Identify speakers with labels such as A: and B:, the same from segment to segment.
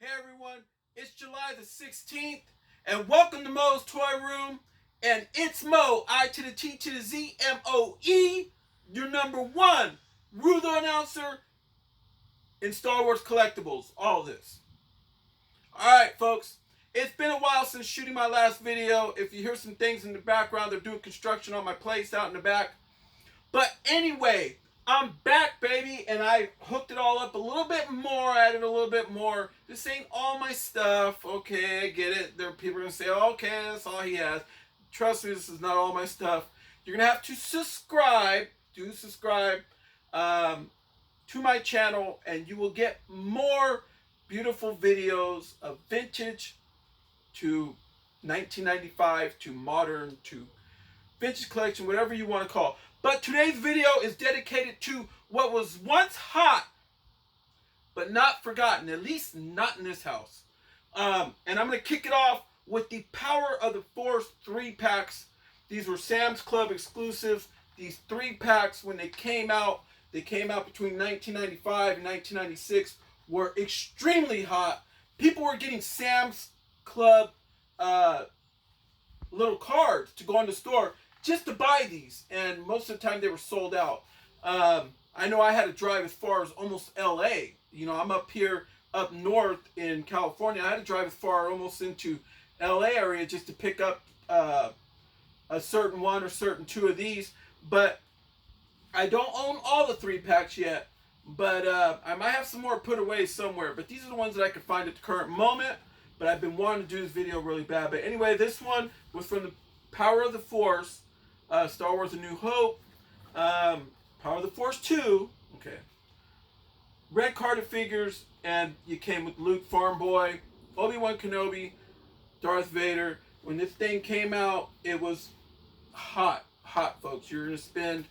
A: Hey everyone, it's July the 16th, and welcome to Moe's Toy Room, and it's Mo, I to the T to the Z, M-O-E, your number one Ruther announcer in Star Wars collectibles, all this. Alright folks, it's been a while since shooting my last video. If you hear some things in the background, they're doing construction on my place out in the back. But anyway, I'm back, baby, and I hooked it all up a little bit more, added a little bit more. This ain't all my stuff. Okay, I get it. There are people going to say, oh, okay, that's all he has. Trust me, this is not all my stuff. You're going to have to subscribe. Do subscribe to my channel, and you will get more beautiful videos of vintage to 1995 to modern to vintage collection, whatever you want to call. But today's video is dedicated to what was once hot, but not forgotten, at least not in this house. And I'm going to kick it off with the Power of the Force 3-packs. These were Sam's Club exclusives. These 3-packs, when they came out between 1995 and 1996, were extremely hot. People were getting Sam's Club little cards to go in the store just to buy these, and most of the time they were sold out. I know I had to drive as far as almost LA. You know, I'm up here up north in California. I had to drive as far almost into LA area just to pick up a certain one or certain two of these. But I don't own all the 3-packs yet, but I might have some more put away somewhere. But these are the ones that I could find at the current moment. But I've been wanting to do this video really bad. But anyway, this one was from the Power of the Force, Star Wars A New Hope, Power of the Force 2, okay, red carded figures, and you came with Luke, Farm Boy, Obi-Wan Kenobi, Darth Vader. When this thing came out, it was hot, folks. You're going to spend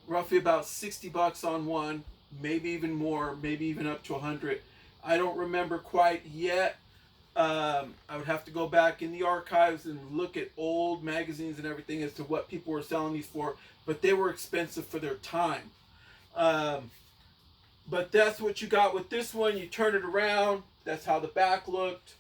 A: roughly about 60 bucks on one, maybe even more, maybe even up to 100. I don't remember quite yet. I would have to go back in the archives and look at old magazines and everything as to what people were selling these for, but they were expensive for their time. But that's what you got with this one. You turn it around. That's how the back looked.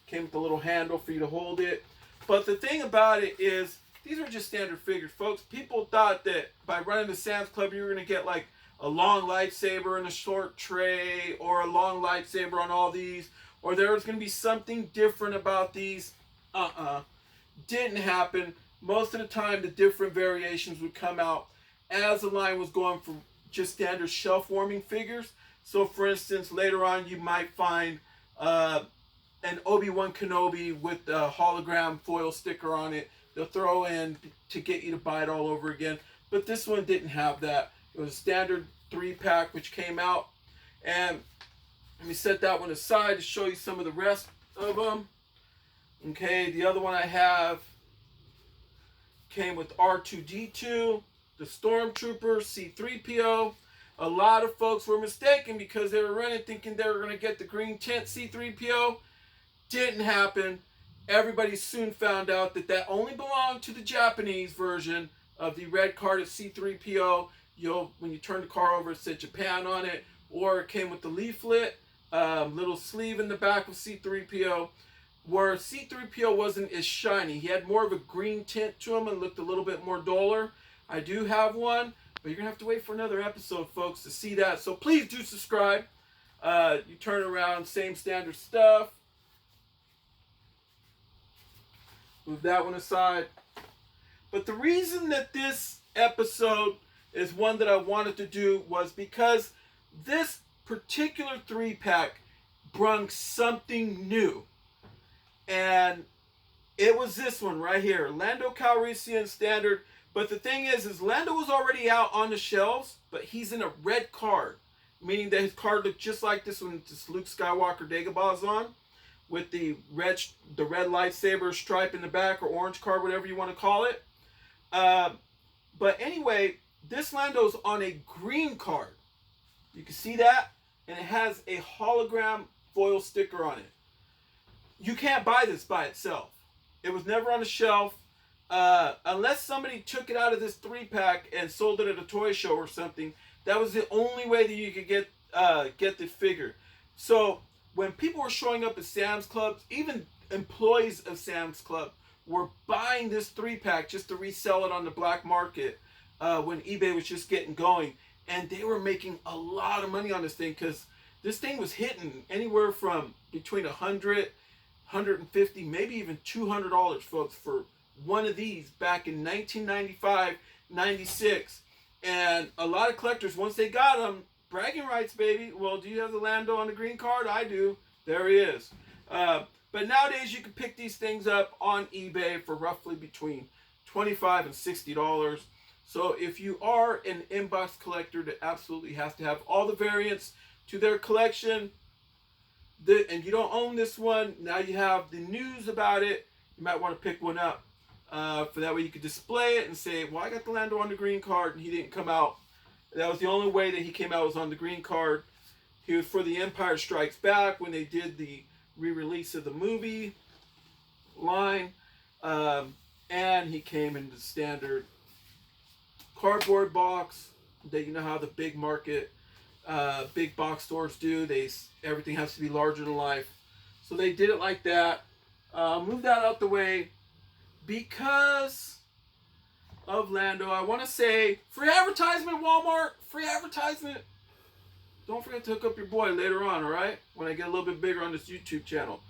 A: Came with a little handle for you to hold it. But the thing about it is, these are just standard figures, folks. People thought that by running the Sam's Club, you were going to get like a long lightsaber and a short tray, or a long lightsaber on all these, or there was going to be something different about these. Didn't happen. Most of the time, the different variations would come out as the line was going from just standard shelf-warming figures. So, for instance, later on, you might find an Obi-Wan Kenobi with a hologram foil sticker on it. They'll throw in to get you to buy it all over again. But this one didn't have that. It was a standard 3-pack, which came out. And let me set that one aside to show you some of the rest of them. Okay, the other one I have came with R2-D2, the Stormtrooper, C-3PO. A lot of folks were mistaken because they were running thinking they were going to get the green tint C-3PO. Didn't happen. Everybody soon found out that that only belonged to the Japanese version of the red carded C-3PO. When you turn the car over, it said Japan on it, or it came with the leaflet. Little sleeve in the back of C-3PO, where C-3PO wasn't as shiny. He had more of a green tint to him and looked a little bit more duller. I do have one, but you're going to have to wait for another episode, folks, to see that. So please do subscribe. You turn around, same standard stuff. Move that one aside. But the reason that this episode is one that I wanted to do was because this particular 3-pack brung something new, and it was this one right here, Lando Calrissian standard. But the thing is Lando was already out on the shelves, but he's in a red card, meaning that his card looked just like this one, this Luke Skywalker Dagobah's on, with the red lightsaber stripe in the back, or orange card, whatever you want to call it. But anyway, this Lando's on a green card. You can see that, and it has a hologram foil sticker on it. You can't buy this by itself. It was never on the shelf. Unless somebody took it out of this 3-pack and sold it at a toy show or something. That was the only way that you could get the figure. So when people were showing up at Sam's Clubs, even employees of Sam's Club were buying this 3-pack just to resell it on the black market when eBay was just getting going. And they were making a lot of money on this thing because this thing was hitting anywhere from between $100, $150, maybe even $200, folks, for one of these back in 1995, 96. And a lot of collectors, once they got them, bragging rights, baby. Well, do you have the Lando on the green card? I do. There he is. But nowadays, you can pick these things up on eBay for roughly between $25 and $60. So if you are an inbox collector that absolutely has to have all the variants to their collection, and you don't own this one, now you have the news about it, you might want to pick one up. For that way you could display it and say, well, I got the Lando on the green card and he didn't come out. That was the only way that he came out, was on the green card. He was for the Empire Strikes Back when they did the re-release of the movie line. And he came in the standard cardboard box that, you know how the big market, big box stores do. Everything has to be larger than life. So they did it like that. Move that out the way because of Lando. I want to say, free advertisement, Walmart, free advertisement. Don't forget to hook up your boy later on, all right? When I get a little bit bigger on this YouTube channel.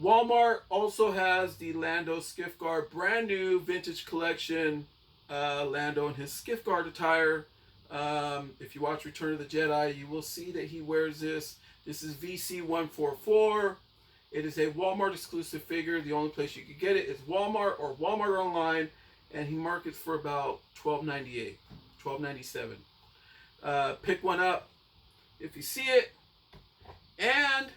A: Walmart also has the Lando Skiff Guard, brand new vintage collection. Lando in his Skiff Guard attire. If you watch Return of the Jedi, you will see that he wears this. This is VC144. It is a Walmart exclusive figure. The only place you can get it is Walmart or Walmart online, and he markets for about $12.98, $12.97. Pick one up if you see it. And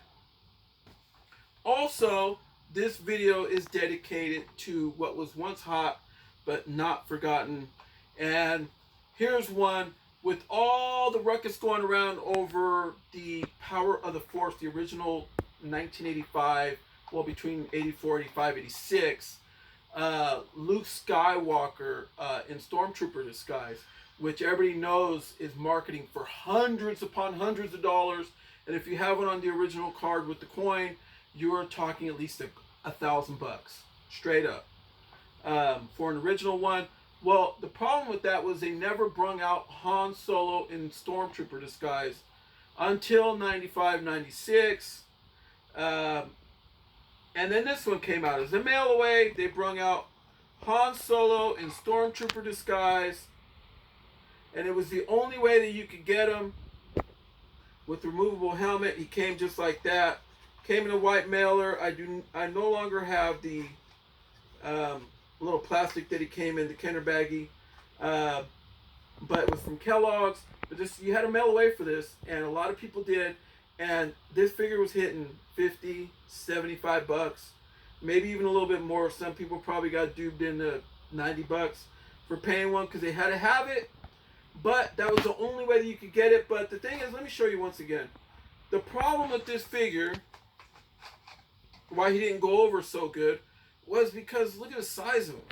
A: also, this video is dedicated to what was once hot but not forgotten. And here's one with all the ruckus going around over the Power of the Force, the original 1985, well, between 84, 85, 86. Luke Skywalker in Stormtrooper disguise, which everybody knows is marketing for hundreds upon hundreds of dollars. And if you have one on the original card with the coin, you're talking at least $1,000 straight up for an original one. Well, the problem with that was they never brung out Han Solo in Stormtrooper disguise until 95, 96. And then this one came out as a mail away. They brung out Han Solo in Stormtrooper disguise, and it was the only way that you could get him with removable helmet. He came just like that. Came in a white mailer. I no longer have the little plastic that he came in, the Kenner baggie, but it was from Kellogg's. But this, you had to mail away for this, and a lot of people did. And this figure was hitting $50, $75, maybe even a little bit more. Some people probably got duped into $90 for paying one because they had to have it. But that was the only way that you could get it. But the thing is, let me show you once again. The problem with this figure, why he didn't go over so good, was because look at the size of him.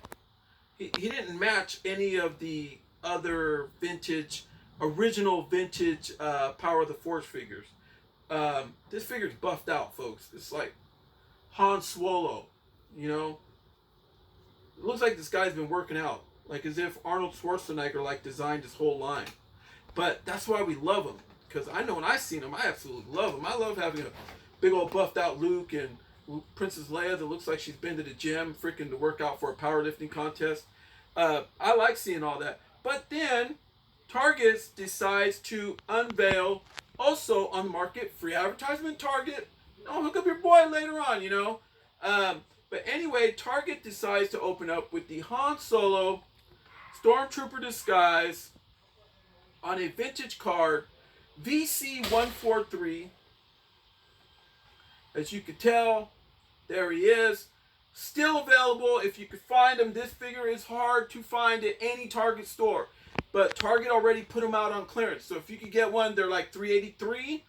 A: He didn't match any of the other vintage, original vintage Power of the Force figures. This figure's buffed out, folks. It's like Han Solo, you know. It looks like this guy's been working out, like as if Arnold Schwarzenegger like designed his whole line. But that's why we love him, because I know when I seen him, I absolutely love him. I love having a big old buffed out Luke and Princess Leia that looks like she's been to the gym freaking to work out for a powerlifting contest. I like seeing all that. But then Target decides to unveil, also on the market, free advertisement, Target. Hook up your boy later on, you know. But anyway, Target decides to open up with the Han Solo Stormtrooper disguise on a vintage card, VC143. As you can tell, there he is. Still available if you could find him. This figure is hard to find at any Target store. But Target already put them out on clearance. So if you could get one, they're like $383,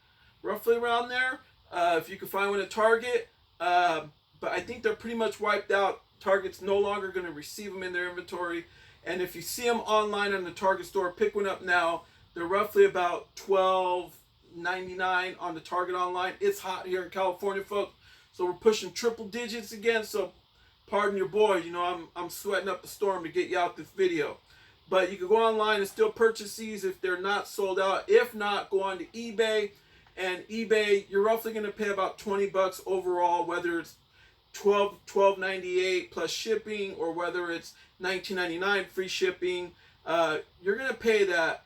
A: roughly around there. If you could find one at Target. But I think they're pretty much wiped out. Target's no longer going to receive them in their inventory. And if you see them online in the Target store, pick one up now. They're roughly about $12, $12.99 on the Target online. It's hot here in California, folks. So we're pushing triple digits again. So pardon your boy, you know, I'm sweating up a storm to get you out this video. But you can go online and still purchase these if they're not sold out. If not, go on to eBay. And eBay, you're roughly going to pay about 20 bucks overall, whether it's $12.98 plus shipping, or whether it's $19.99 free shipping. You're going to pay that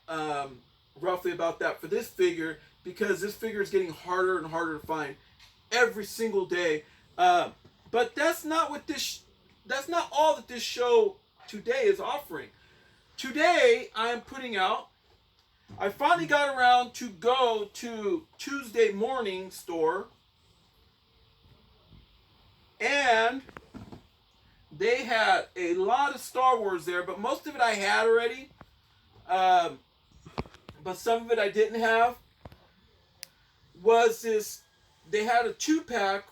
A: roughly about that for this figure, because this figure is getting harder and harder to find every single day. But that's not what that's not all that this show today is offering. Today I am putting out, I finally got around to go to Tuesday Morning store, and they had a lot of Star Wars there, but most of it I had already. But some of it I didn't have. Was this, they had a 2-pack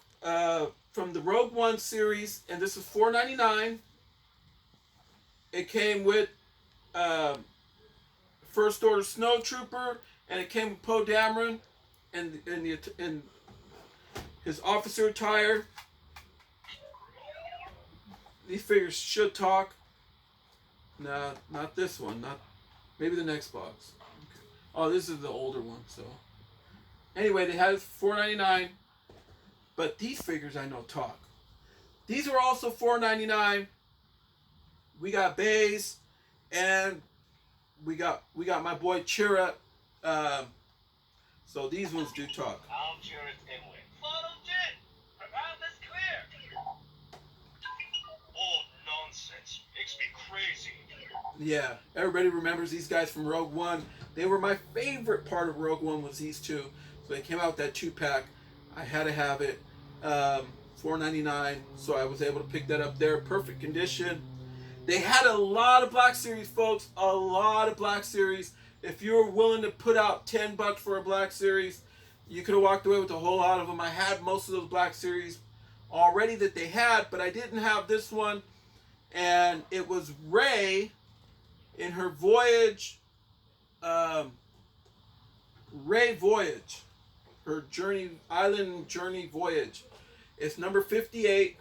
A: from the Rogue One series, and this was $4.99. It came with First Order Snowtrooper, and it came with Poe Dameron and his officer attire. These figures should talk. No, not this one. Not maybe the next box. Okay. Oh, this is the older one. So anyway, they had it for $4.99. But these figures I know talk. These are also $4.99. We got Baze, and we got my boy Chirrut. So these ones do talk.
B: I'm Chirrut anyway. Follow Jet. Around is clear. Oh, nonsense. Makes me crazy.
A: Yeah, everybody remembers these guys from Rogue One. They were my favorite part of Rogue One, was these two. So they came out with that 2-pack. I had to have it. $4.99. So I was able to pick that up there. Perfect condition. They had a lot of Black Series, folks. A lot of Black Series. If you were willing to put out 10 bucks for a Black Series, you could have walked away with a whole lot of them. I had most of those Black Series already that they had, but I didn't have this one. And it was Rey in her voyage, Rey Voyage, her journey, island journey voyage. It's number 58.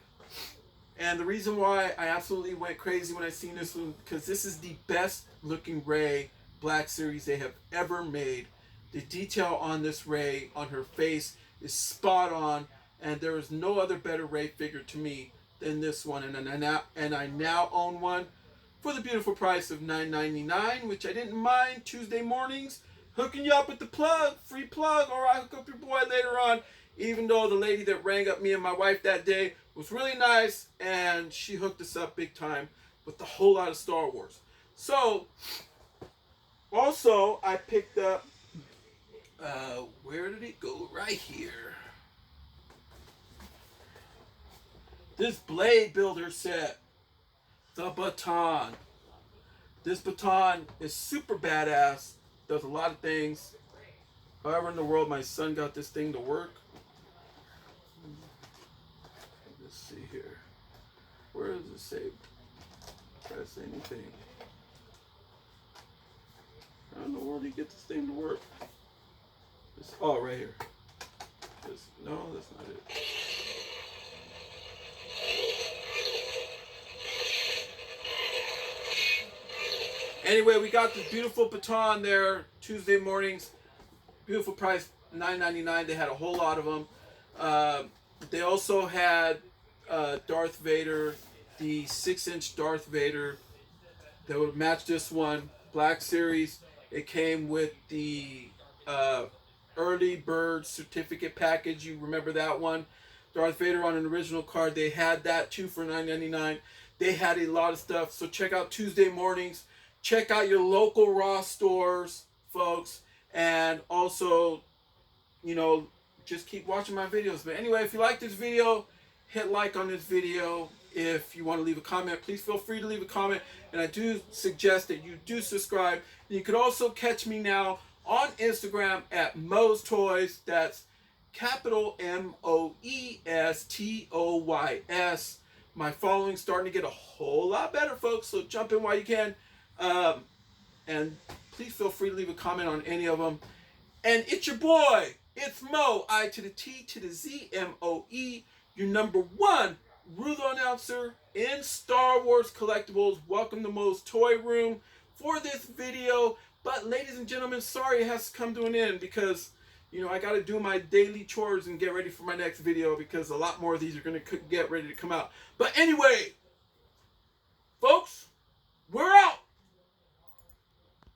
A: And the reason why I absolutely went crazy when I seen this one, because this is the best looking Rey Black Series they have ever made. The detail on this Rey, on her face, is spot on, and there is no other better Rey figure to me than this one. And I now own one for the beautiful price of $9.99, which I didn't mind. Tuesday mornings, hooking you up with the plug, free plug, or I hook up your boy later on. Even though the lady that rang up me and my wife that day was really nice, and she hooked us up big time with a whole lot of Star Wars. So, also, I picked up, where did it go? Right here. This Blade Builder set, the Baton. This Baton is super badass, does a lot of things. However in the world my son got this thing to work. Let's see here. Where does it say? Press anything. How in the world do you get this thing to work? Oh, right here. No, that's not it. Anyway, we got this beautiful baton there, Tuesday mornings. Beautiful price, $9.99. They had a whole lot of them. They also had Darth Vader, the 6-inch Darth Vader that would match this one. Black Series. It came with the early bird certificate package. You remember that one? Darth Vader on an original card. They had that too for $9.99. They had a lot of stuff. So check out Tuesday mornings. Check out your local Ross stores, folks. And also, you know, just keep watching my videos. But anyway, if you like this video, hit like on this video. If you want to leave a comment, please feel free to leave a comment. And I do suggest that you do subscribe. And you could also catch me now on Instagram at MOE'S Toys. That's capital MOESTOYS. My following's starting to get a whole lot better, folks. So jump in while you can. And please feel free to leave a comment on any of them. And it's your boy. It's Mo, I to the T to the Z, MOE, your number one Rulo announcer in Star Wars collectibles. Welcome to Mo's Toy Room for this video. But ladies and gentlemen, sorry it has to come to an end because, you know, I got to do my daily chores and get ready for my next video because a lot more of these are going to get ready to come out. But anyway, folks, we're out.